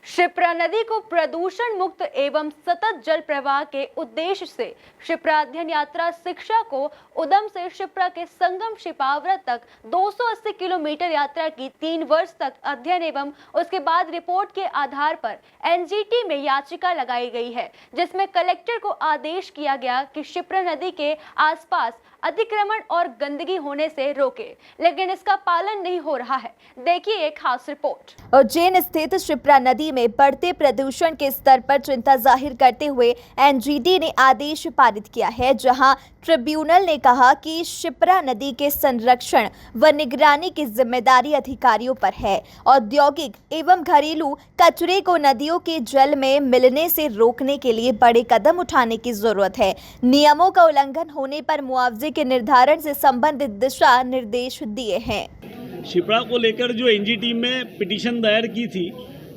शिप्रा नदी को प्रदूषण मुक्त एवं सतत जल प्रवाह के उद्देश्य से शिप्रा अध्ययन यात्रा शिक्षा को उदम से शिप्रा के संगम शिपावरा तक 280 किलोमीटर यात्रा की 3 वर्ष तक अध्ययन एवं उसके बाद रिपोर्ट के आधार पर एनजीटी में याचिका लगाई गई है, जिसमें कलेक्टर को आदेश किया गया कि शिप्रा नदी के आसपास अतिक्रमण और गंदगी होने से रोके, लेकिन इसका पालन नहीं हो रहा है। देखिए एक खास रिपोर्ट। उज्जैन स्थित शिप्रा नदी में बढ़ते प्रदूषण के स्तर पर चिंता जाहिर करते हुए एनजीटी ने आदेश पारित किया है, जहां ट्रिब्यूनल ने कहा कि शिप्रा नदी के संरक्षण व निगरानी की जिम्मेदारी अधिकारियों पर है। औद्योगिक एवं घरेलू कचरे को नदियों के जल में मिलने से रोकने के लिए बड़े कदम उठाने की जरूरत है। नियमों का उल्लंघन होने पर मुआवजे के निर्धारण से संबंधित दिशा निर्देश दिए हैं। शिप्रा को लेकर जो एनजीटी में पिटीशन दायर की थी,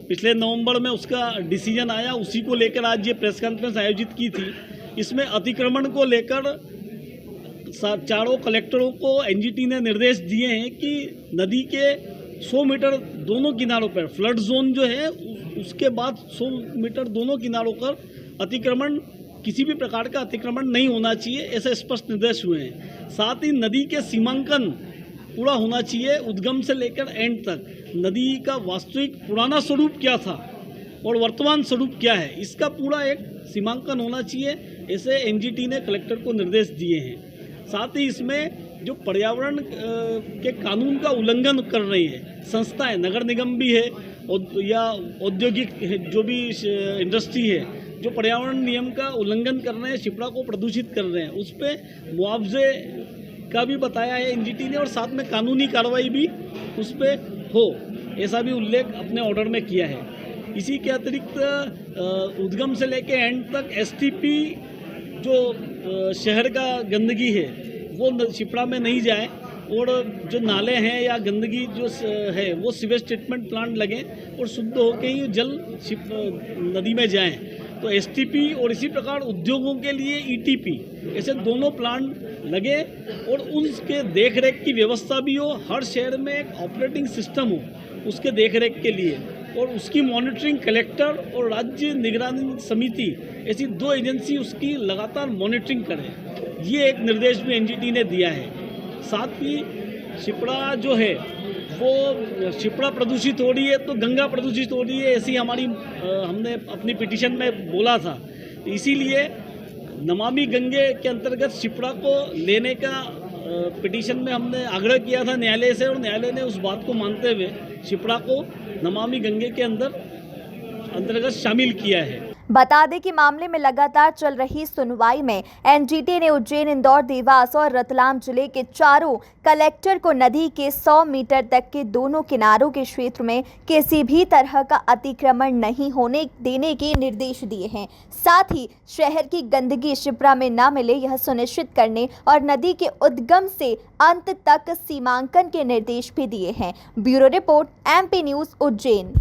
पिछले नवंबर में उसका डिसीजन आया, उसी को लेकर आज ये प्रेस कॉन्फ्रेंस आयोजित की थी। इसमें अतिक्रमण को लेकर चारों कलेक्टरों को एनजीटी ने निर्देश दिए हैं कि नदी के 100 मीटर दोनों किनारों पर फ्लड जोन जो है उसके बाद 100 मीटर दोनों किनारों पर अतिक्रमण, किसी भी प्रकार का अतिक्रमण नहीं होना चाहिए, ऐसे स्पष्ट निर्देश हुए हैं। साथ ही नदी के सीमांकन पूरा होना चाहिए, उद्गम से लेकर एंड तक। नदी का वास्तविक पुराना स्वरूप क्या था और वर्तमान स्वरूप क्या है, इसका पूरा एक सीमांकन होना चाहिए, ऐसे एनजीटी ने कलेक्टर को निर्देश दिए हैं। साथ ही इसमें जो पर्यावरण के कानून का उल्लंघन कर रही है संस्थाएं, नगर निगम भी है या औद्योगिक जो भी इंडस्ट्री है, जो पर्यावरण नियम का उल्लंघन कर रहे हैं, शिप्रा को प्रदूषित कर रहे हैं, उस पर मुआवजे का भी बताया है एनजीटी ने, और साथ में कानूनी कार्रवाई भी उस पर हो, ऐसा भी उल्लेख अपने ऑर्डर में किया है। इसी के अतिरिक्त उद्गम से लेकर एंड तक एसटीपी जो शहर का गंदगी है वो शिप्रा में नहीं जाए, और जो नाले हैं या गंदगी जो है वो सीवेज ट्रीटमेंट प्लांट लगे और शुद्ध होकर ही जल नदी में जाएं। तो एसटीपी और इसी प्रकार उद्योगों के लिए ईटीपी, ऐसे दोनों प्लांट लगे और उसके देखरेख की व्यवस्था भी हो। हर शहर में एक ऑपरेटिंग सिस्टम हो उसके देखरेख के लिए, और उसकी मॉनिटरिंग कलेक्टर और राज्य निगरानी समिति, ऐसी 2 एजेंसी उसकी लगातार मॉनिटरिंग करें। ये एक निर्देश भी एनजीटी ने दिया है। साथ ही शिप्रा जो है वो शिप्रा प्रदूषित हो रही है तो गंगा प्रदूषित हो रही है, ऐसी हमारी हमने अपनी पिटीशन में बोला था। इसीलिए नमामि गंगे के अंतर्गत शिप्रा को लेने का पिटीशन में हमने आग्रह किया था न्यायालय से, और न्यायालय ने उस बात को मानते हुए शिप्रा को नमामि गंगे के अंतर्गत शामिल किया है। बता दें कि मामले में लगातार चल रही सुनवाई में एनजीटी ने उज्जैन, इंदौर, देवास और रतलाम जिले के चारों कलेक्टर को नदी के 100 मीटर तक के दोनों किनारों के क्षेत्र में किसी भी तरह का अतिक्रमण नहीं होने देने के निर्देश दिए हैं। साथ ही शहर की गंदगी शिप्रा में न मिले यह सुनिश्चित करने और नदी के उद्गम से अंत तक सीमांकन के निर्देश भी दिए हैं। Bureau report, MP news, Ujjain.